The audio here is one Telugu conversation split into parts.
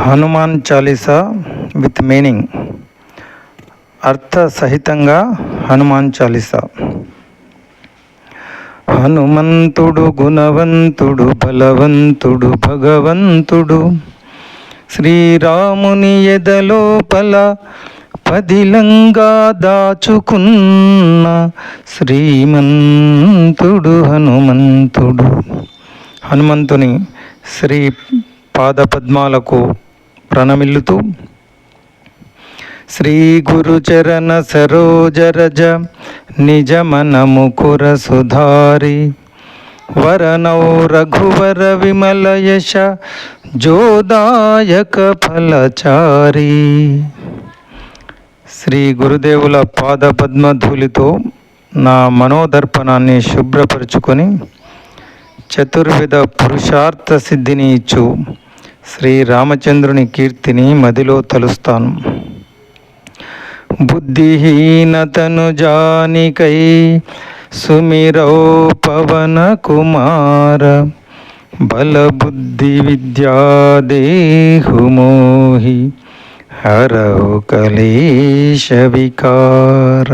Hanuman Chalisa with meaning. అర్థ సహితంగా హనుమాన్ చాలీసా. హనుమంతుడు గుణవంతుడు బలవంతుడు భగవంతుడు, శ్రీరాముని ఎదలోపల పదిలంగా దాచుకున్న శ్రీమంతుడు హనుమంతుడు. హనుమంతుని శ్రీ పాదపద్మాలకు ప్రణమిల్లుతూ, శ్రీ గురుచరణ సరోజరజ నిజమన ముకుర సుధారి, వరనౌ రఘువర విమల యశ జోదాయక ఫలచారి. శ్రీ గురుదేవుల పాదపద్మధూళితో నా మనోదర్పణాన్ని శుభ్రపరుచుకొని చతుర్విధ పురుషార్థ సిద్ధిని ఇచ్చు శ్రీరామచంద్రుని కీర్తిని మదిలో తలుస్తాను. బుద్ధిహీనతను జానికై సుమిరౌ పవన కుమార, బలబుద్ధి విద్యా దేహు మోహి హరౌ కలేశ వికార.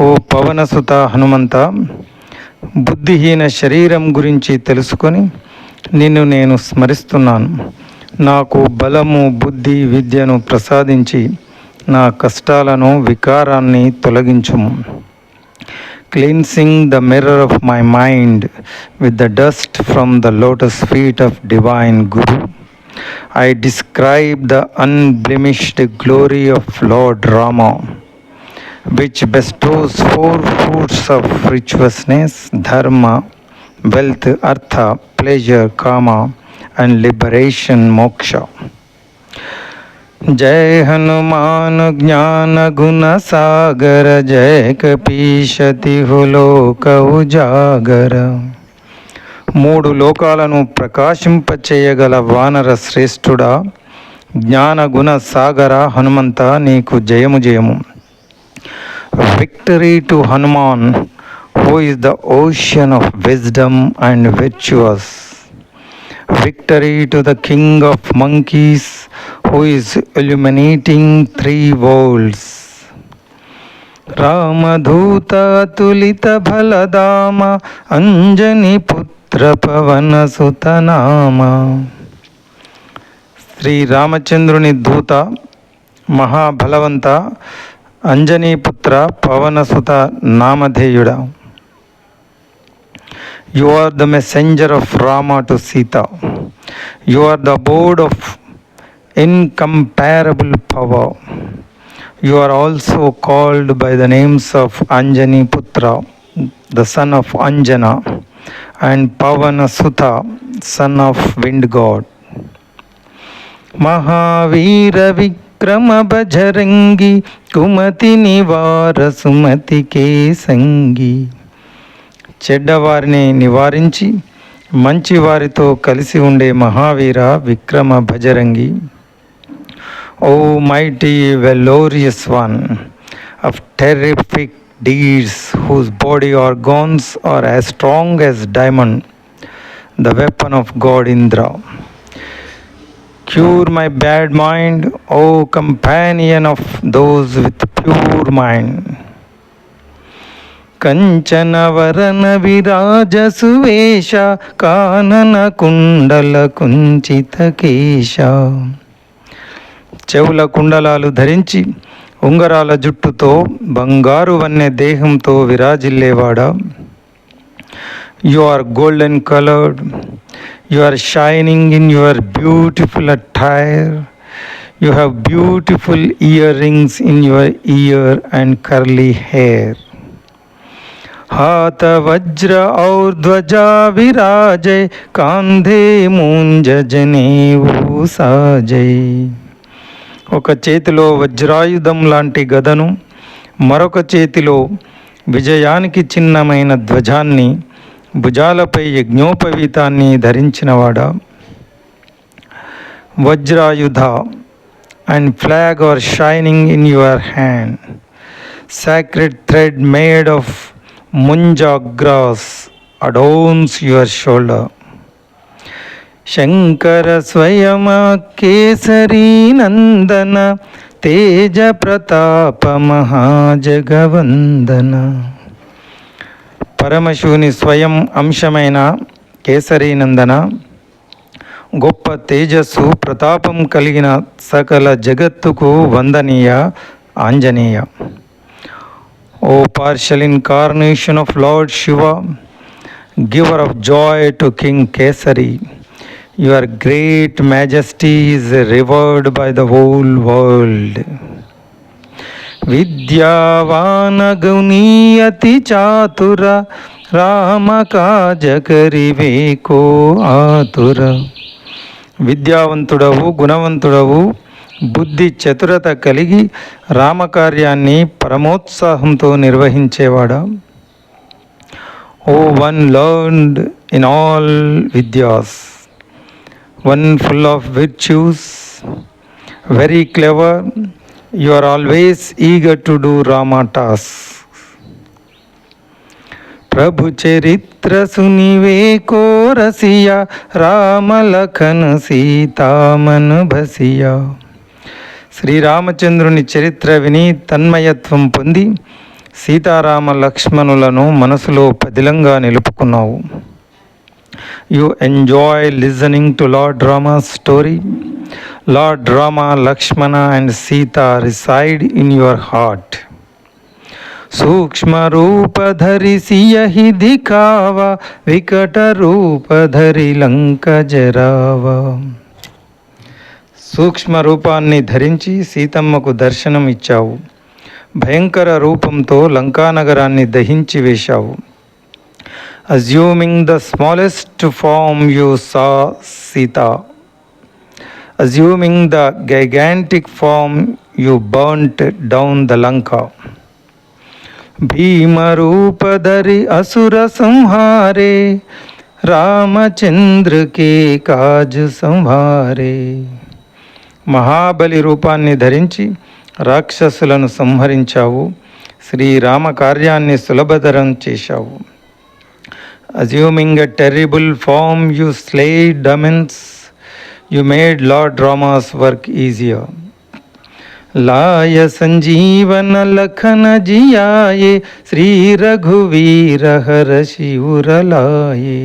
ఓ పవనసుత హనుమంత, బుద్ధిహీన శరీరం గురించి తెలుసుకొని నిన్ను నేను స్మరిస్తున్నాను. నాకు బలము బుద్ధి విద్యను ప్రసాదించి నా కష్టాలను వికారాన్ని తొలగించుము. Cleansing the mirror of my mind with the dust from the lotus feet of divine guru, I describe the unblemished glory of Lord Rama, which bestows four fruits of virtuousness: dharma, wealth, artha, pleasure, kama, and liberation, moksha. जय हनुमान ज्ञान गुण सागर, जय कपीशति लोक उजागर. మూడు లోకాలను ప్రకాశింపచేయగల వానర శ్రేష్ఠుడా, జ్ఞానగుణ సాగర హనుమంత, నీకు జయము జయము. Victory to Hanuman, who is the ocean of wisdom and virtuous. Victory to the king of monkeys, who is illuminating three worlds. రామధూత తులిత బలదామ, అంజని పుత్ర పవన సుతనామ. శ్రీరామచంద్రుని దూత, మహాబలవంత, Anjaniputra Pavanasuta నామధేయుడ. You are the messenger of Rama to Sita. You are the abode of incomparable power. You are also called by the names of Anjani Putra, the son of Anjana, and Pavana Sutta, son of wind god. Mahavira Vikrama Bajrangi, Kumati Nivara Sumati Kesangi. చెడ్డవారిని నివారించి మంచి వారితో కలిసి ఉండే మహావీర విక్రమ Bajrangi. O mighty valorous one of terrific deeds, whose body organs are as strong as diamond, the weapon of God Indra. Cure my bad mind, O companion of those with pure mind. కంచన వరన విరాజ సువేష, కానన కుండల కుంచిత కేశ. చెవుల కుండలాలు ధరించి ఉంగరాల జుట్టుతో బంగారు వన్నె దేహంతో విరాజిల్లేవాడా. You are golden coloured, you are shining in your beautiful attire. You have beautiful earrings in your ear and curly hair. हाथ वज्र और ध्वजा विराजय, कांधे मूंज जनेऊ साजय. ఒక చేతిలో వజ్రాయుధం లాంటి గదను, మరొక చేతిలో విజయానికి చిహ్నమైన ధ్వజాన్ని, భుజాలపై యజ్ఞోపవీతాన్ని ధరించినవాడా. వజ్రాయుధ and flag are shining in your hand. Sacred thread made of munja grass adorns your shoulder. Shankara స్వయమ kesari నందన తేజ ప్రతాప మహాజగవందన. పరమశివుని స్వయం అంశమైన కేసరీనందన, గొప్ప తేజస్సు ప్రతాపం కలిగిన సకల జగత్తుకు వందనీయ ఆంజనేయ. ఓ partial incarnation of Lord Shiva, giver of joy to King Kesari, your great majesty is revered by the whole world. విద్యావాన గుణీయతి చాతుర Rama కాజ కరివేకో ఆతుర. విద్యావంతుడవు, గుణవంతుడవు, బుద్ధి చతురత కలిగి రామకార్యాన్ని పరమోత్సాహంతో నిర్వహించేవాడా. O one learned in all విద్యాస్, one full of virtues, very clever, you are always eager to do Rama tasks. Prabhu charitra sunive ko rasiya, Rama lakhan Sita man bhasiya. శ్రీరామచంద్రుని చరిత్ర విని తన్మయత్వం పొంది సీతారామ లక్ష్మణులను మనసులో పదిలంగా నిలుపుకున్నావు. You enjoy listening to Lord Rama's story. Lord Rama, Lakshmana and Sita reside in your heart. Sukshma Rupa Dhari Siyahi Dikava, Vikata Rupa Dhari Lanka Jarava. సూక్ష్మ రూపాన్ని ధరించి సీతమ్మకు దర్శనం ఇచ్చావు. భయంకర రూపంతో లంకానగరాన్ని దహించి వేశావు. Assuming the smallest form you saw Sita. Assuming the gigantic form you burnt down the Lanka. Bhima Rupadhari Asura Samhare, Ramachandra ke kaaj samhare. Mahabali రూపాన్ని ధరించి రాక్షసులను సంహరించావు. శ్రీరామ కార్యాన్ని సులభతరం చేశావు. Assuming a terrible form you slayed demons, you made Lord Rama's work easier. Laya sanjeevana lakhana jiyaye, Sri Raghuveera harashi uralaye.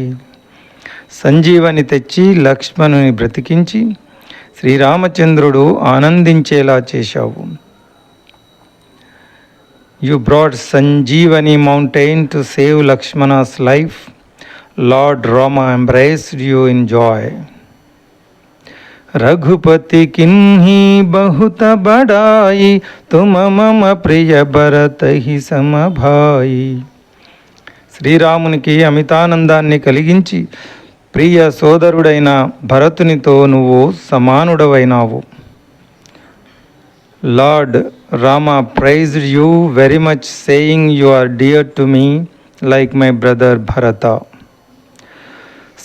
Sanjeevani తెచ్చి లక్ష్మణుని బ్రతికించి శ్రీరామచంద్రుడు ఆనందించేలా చేశావు. You brought Sanjeevani mountain to save Lakshmana's life. Lord Rama embraced you in joy. Raghupati kinhi bahuta badai, tuma mama priya bharatahi samabhai. శ్రీరామునికి అమితానందాన్ని కలిగించి ప్రియ సోదరుడైన భరతునితో నువ్వు సమానుడవైనావు. Lord Rama praised you very much, saying, you are dear to me like my brother Bharata.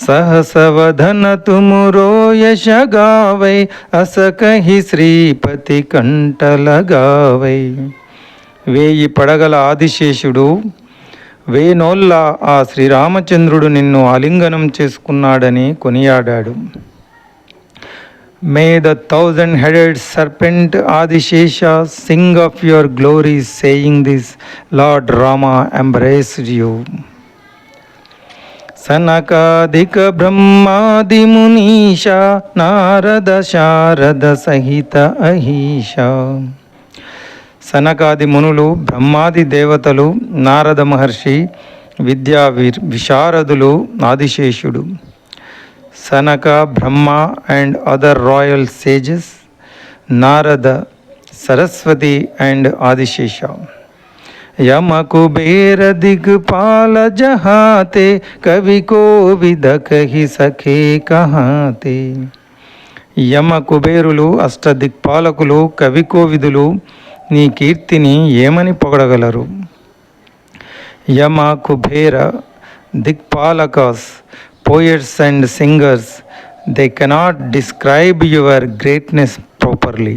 Sahasavadhana tumuro yasha gavai, asakahi Sripati కంటలగావై. వేయి పడగల ఆదిశేషుడు, వేనోళ్ళ ఆ శ్రీరామచంద్రుడు నిన్ను ఆలింగనం చేసుకున్నాడని కొనియాడాడు. May the 1,000-headed serpent Adishesha sing of your glory, saying this, Lord Rama embraced you. Sanakadika Brahmadi Munisha, Narada Sharada Sahita Ahisha. సనకాది మునులు, బ్రహ్మాది దేవతలు, నారద మహర్షి, విద్యా విశారదులు, ఆదిశేషుడు. Sanaka, Brahma and other royal sages, Narada, Saraswati and Adishesha. Yama Kubera దిగ్పాల జహాతే, కవి కోవిద కహి సఖే కహాతే. యమ కుబేరులు, అష్టదిక్పాలకులు, కవి కోవిదులు నీ కీర్తిని ఏమని పొగడగలరు. యమ, Kubera, దిక్పాలకస్, poets and singers, they cannot describe your greatness properly.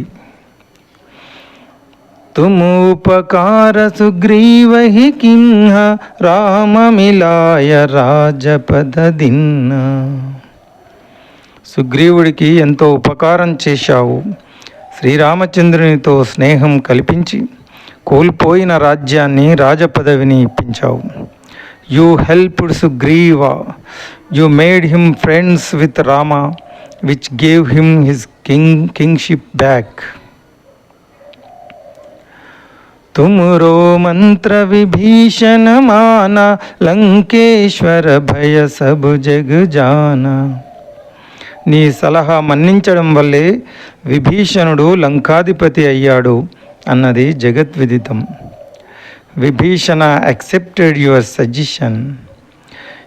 तुम उपकार सुग्रीव ही किन्ह, राम मिलाय राजपद दिन्ना. సుగ్రీవుడికి ఎంతో ఉపకారం చేశావు. శ్రీరామచంద్రునితో స్నేహం కల్పించి కోల్పోయిన రాజ్యాన్ని రాజపదవిని ఇప్పించావు. You helped Sugriva, you made him friends with Rama, which gave him his kingship back. तुमरो मंत्र विभीषण माना, లంకేశ్వర భయ సబ్ జగ్ జానా. నీ సలహా మన్నించడం వల్లే విభీషణుడు లంకాధిపతి అయ్యాడు అన్నది జగద్విదితం. Vibhishana accepted your suggestion.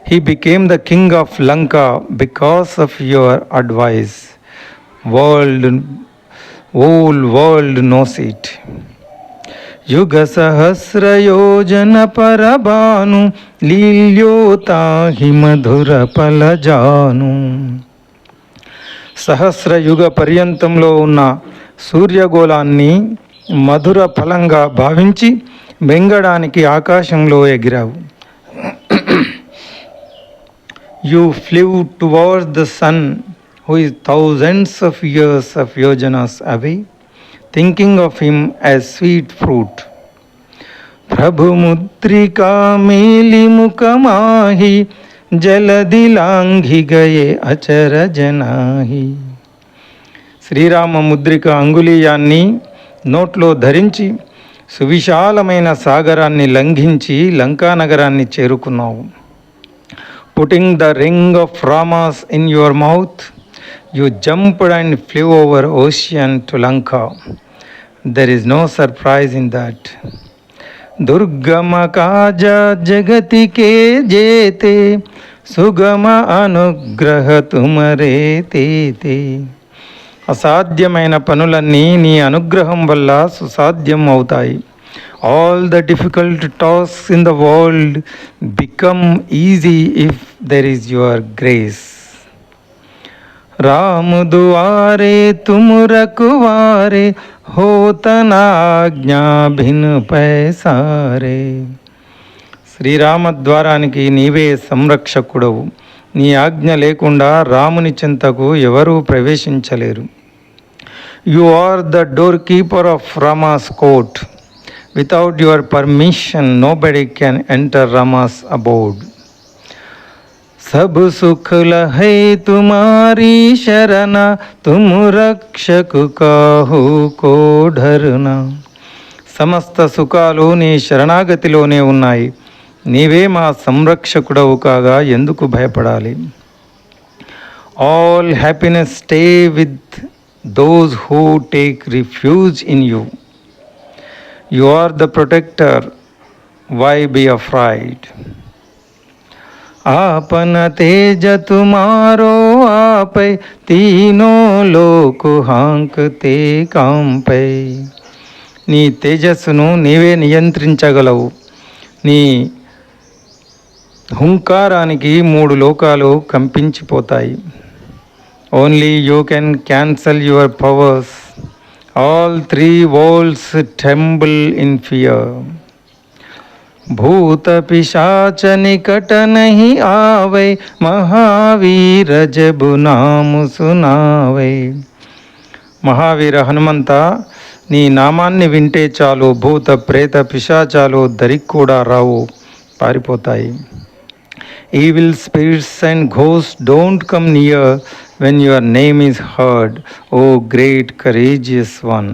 He became the king of Lanka because of your advice. All world knows it. యుగ సహస్రయోజన పరబాను, లీల్యోతాహి మధుర ఫలజాను. సహస్రయుగ పర్యంతంలో ఉన్న సూర్యగోళాన్ని మధుర ఫలంగా భావించి మింగడానికి ఆకాశంలో ఎగిరావు. You flew towards the sun, who is thousands of years of yojanas away, thinking of him as sweet fruit. Prabhu mudrika meli mukamahi, jaladi langhi gaye achara janahi. శ్రీరామ ముద్రిక అంగుళీయాన్ని నోట్లో ధరించి సువిశాలమైన సాగరాన్ని లంఘించి లంకానగరాన్ని చేరుకున్నావు. Putting the ring of Rama's in your mouth, you jumped and flew over ocean to Lanka. There is no surprise in that. Durgama kaja jagati ke jete, sugama anugraha tumare tete. అసాధ్యమైన పనులన్నీ నీ అనుగ్రహం వల్ల సుసాధ్యం అవుతాయి. All the difficult tasks in the world become easy if there is your grace. Ram दुआरे तुम रखवारे, होत न आज्ञा भिन पैसारे. శ్రీరామ ద్వారానికి నీవే సంరక్షకుడవు. నీ ఆజ్ఞ లేకుండా రాముని చింతకు ఎవరూ ప్రవేశించలేరు. You are the door keeper of Rama's court. Without your permission nobody can enter Rama's abode. सब सुख लहै तुम्हारी शरण, तुम रक्षक काहू को डरना. సమస్త సుఖాలు నీ శరణాగతిలోనే ఉన్నాయి. నీవే మా సంరక్షకుడవు కాగా ఎందుకు భయపడాలి? All happiness stay with those who take refuge in you. You are the protector, why be afraid? आपन तेज तुम्हारो आपै, तीनों लोक हाँकते कांपै. నీ తేజస్సును నీవే నియంత్రించగలవు. నీ హుంకారానికి 3 లోకాలు కంపించిపోతాయి. Only you can cancel your powers. All 3 worlds tremble in fear. भूत पिशाच निकट नहीं आवे, महावीर जब नाम सुनावे. మహావీర హనుమంత, నీ నామాన్ని వింటే చాలు భూత ప్రేత పిశాచాలు దరికి కూడా రావు, పారిపోతాయి. Evil spirits and ghost don't come near when your name is heard, O great courageous one.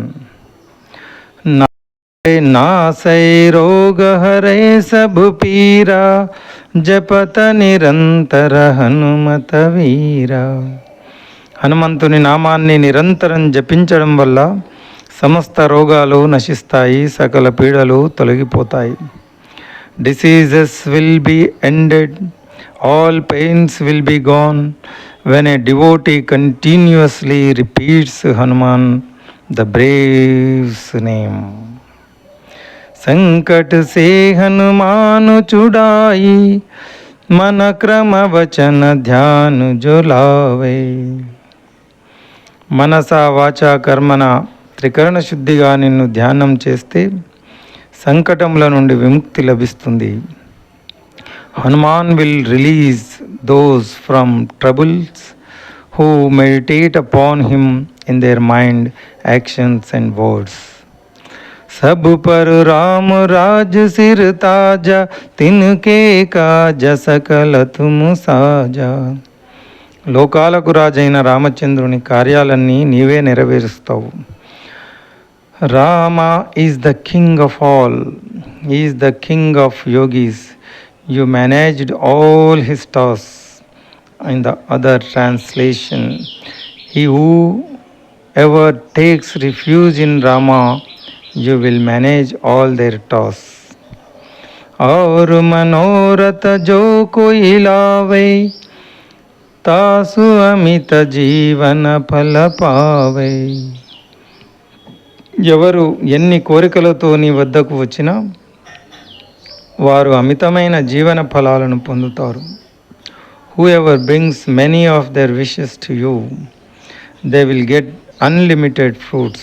नासै रोग हरे सब पीरा, जपत నిరంతర హనుమత వీరా. హనుమంతుని నామాన్ని నిరంతరం జపించడం వల్ల సమస్త రోగాలు నశిస్తాయి, సకల పీడలు తొలగిపోతాయి. Diseases will be ended, all pains will be gone when a devotee continuously repeats Hanuman, the brave's name. संकट से हनुमान छुड़ाई, मन क्रम वचन ध्यान जो लावे. మనస వాచ కర్మన త్రికరణ శుద్ధిగా నిన్ను ధ్యానం చేస్తే సంకటముల నుండి విముక్తి లభిస్తుంది. Hanuman will release those from troubles who meditate upon him in their mind, actions and words. सब पर राम राज सिर ताजा, तिनके काज सकल तुम साजा. లోకాలకు రాజైన రామచంద్రుని కార్యాలన్నీ నీవే నెరవేరుస్తావు. Rama is the king of all, is the king of yogis. You managed all his tasks. In the other translation, he who ever takes refuge in Rama, you will manage all their tasks. और मनोरथ जो कोई लावे, तासु अमित జీవన ఫల పావై. ఎవరు ఎన్ని కోరికలతో నీ వద్దకు వచ్చినా వారు అమితమైన జీవన ఫలాలను పొందుతారు. Whoever brings many of their wishes to you, they will get unlimited fruits.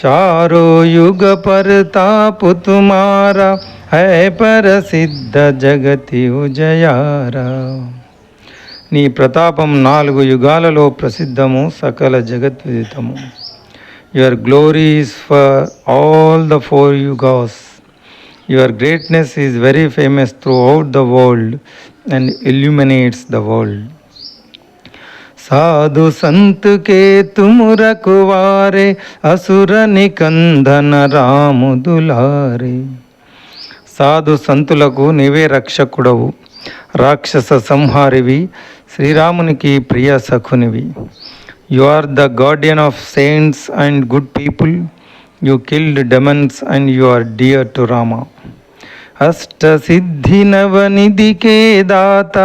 चारो युग परताप तुम्हारा, है परसिद्ध जगति उजयारा. నీ ప్రతాపం 4 యుగాలలో ప్రసిద్ధము, సకల జగద్విదితము. Your glory is for all the 4 yugas. Your greatness is very famous throughout the world and illuminates the world. साधु संत के तुम रखवारे, असुर निकंदन राम दुलारे. సాధు సంతులకు నీవే రక్షకుడవు, రాక్షస సంహారివి, శ్రీరామునికి ప్రియ సఖునివి. You are the guardian of saints and good people. You killed demons and you are dear to Rama. అష్ట సిద్ధి నవనిధి కే దాత,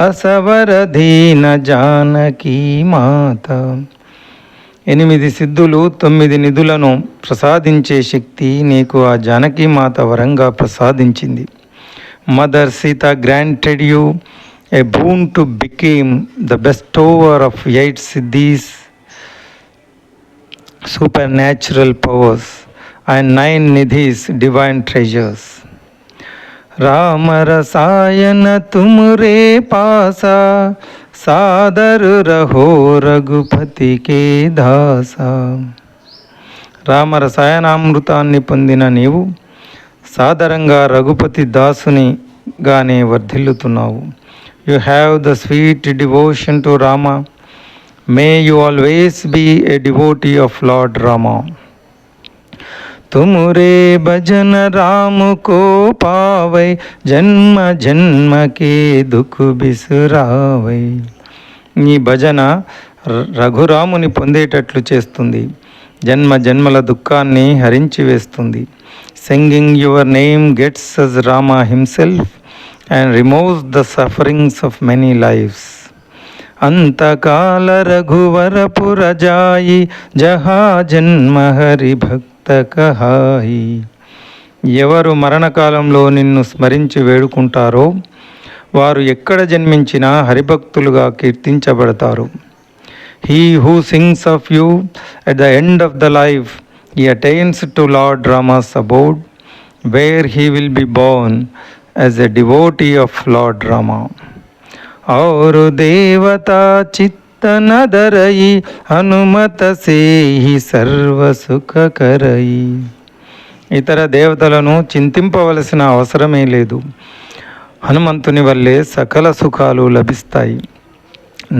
అసవర దీన జానకీ మాత. 8 సిద్ధులు 9 నిధులను ప్రసాదించే శక్తి నీకు ఆ జానకీ మాత వరంగా ప్రసాదించింది. Mother Sita granted you a boon to become the bestower of 8 siddhis, supernatural powers, and 9 nidhis, divine treasures. Ram रसायन तुमरे पासा, सादर रहो रघुपति के दासा. రామ రసాయనామృతాన్ని పొందిన నీవు సాదరంగా Raghupathi దాసునిగానే వర్ధిల్లుతున్నావు. You have the sweet devotion to Rama. May you always be a devotee of Lord Rama. तुमरे भजन राम को पावै, जन्म जन्म के दुख बिसरावै. నీ భజన రఘురాముని పొందేటట్లు చేస్తుంది, జన్మ జన్మల దుఃఖాన్ని హరించి వేస్తుంది. Singing your name gets us Rama himself and removes the sufferings of many lives. अंतकाल रघुवर पुर जाई, जहा जन्म हरि भक्त कहाई. ఎవరు మరణకాలంలో నిన్ను స్మరించి వేడుకుంటారో వారు ఎక్కడ జన్మించినా హరిభక్తులుగా కీర్తించబడతారు. He who sings of you at the end of the life, he attains to Lord Rama's abode, where he will be born as a devotee of Lord Rama. और देवता चित्त न धरई, हनुमत से ही सर्व सुख करई. ఇతర దేవతలను చింతింపవలసిన అవసరమే లేదు, హనుమంతుని వల్లే సకల సుఖాలు లభిస్తాయి.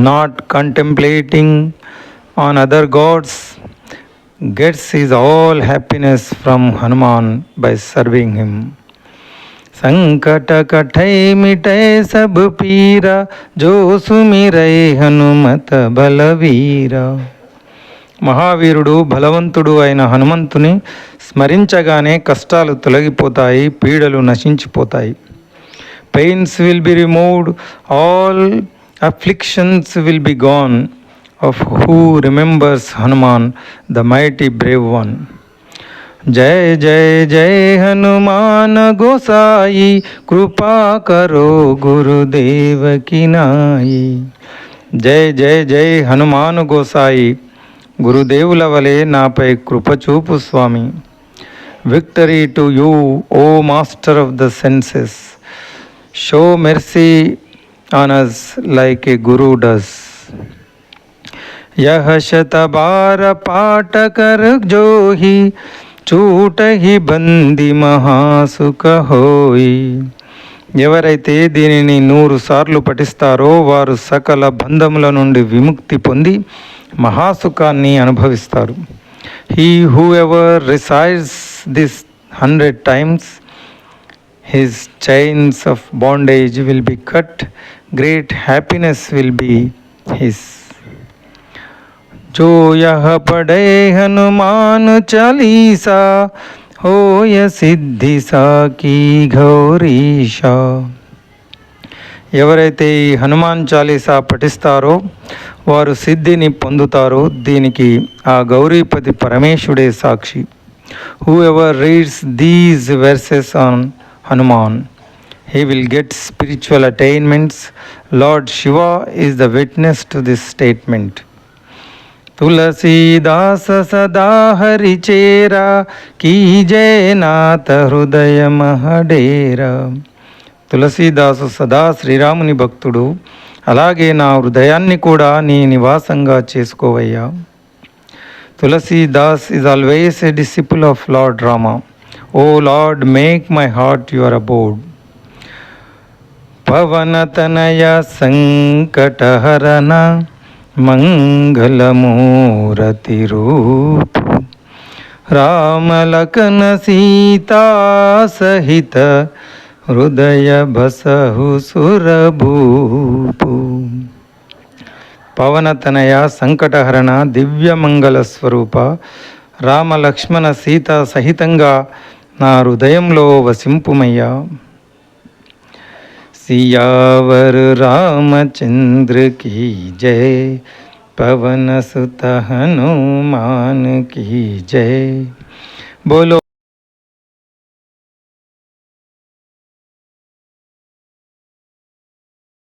Not కంటెంప్లేటింగ్ on other gods gets his all happiness from Hanuman by serving him. संकट कठै मिटै सब पीरा, जो सुमिरै हनुमत बलवीरा. మహావీరుడు బలవంతుడు అయిన హనుమంతుని స్మరించగానే కష్టాలు తొలగిపోతాయి, పీడలు నశించిపోతాయి. Pains will be removed, all afflictions will be gone of who remembers Hanuman, the mighty brave one. जय जय जय हनुमान गोसाई, कृपा करो गुरुदेव की नाई. जय जय जय हनुमान गोसाई, గురుదేవుల వలె నాపై కృపచూపు స్వామి. Victory to you, O master of the senses. Show mercy on us like a guru does. यह शत बार पाठ कर जोहि చూటహి బంది మహాసుఖ హోయి. ఎవరైతే దీనిని 100 సార్లు పఠిస్తారో వారు సకల బంధముల నుండి విముక్తి పొంది మహాసుఖాన్ని అనుభవిస్తారు. He who ever resides this 100 times, his chains of bondage will be cut, great happiness will be his. जो यह पढ़े हनुमान चालीसा होय సిద్ధి సాకి గౌరీశా. ఎవరైతే ఈ హనుమాన్ చాలీసా పఠిస్తారో వారు సిద్ధిని పొందుతారో దీనికి ఆ గౌరీపతి పరమేశుడే సాక్షి. Whoever reads these verses on Hanuman, he will get spiritual attainments. Lord Shiva is the witness to this statement. Tulsidas सदा हरि चेरा कीजय नाथ हृदय महडेरा. తులసీదాసు సదా శ్రీరాముని భక్తుడు, అలాగే నా హృదయాన్ని కూడా నీ నివాసంగా చేసుకోవయ్యా. Tulsidas is always a disciple of Lord Rama. O Lord, make my heart your abode. పవనతనయ సంకటహరణ మంగళమూరతి రూపు రామలకన సీతా సహిత హృదయ బసహు సురభూపు. పవనతనయ సంకటహరణ దివ్యమంగళ స్వరూప రామలక్ష్మణ సీత సహితంగా నా హృదయంలో వసింపుమయ్యా. सियावर रामचंद्र की जय, पवन सुत हनुमान की जय. बोलो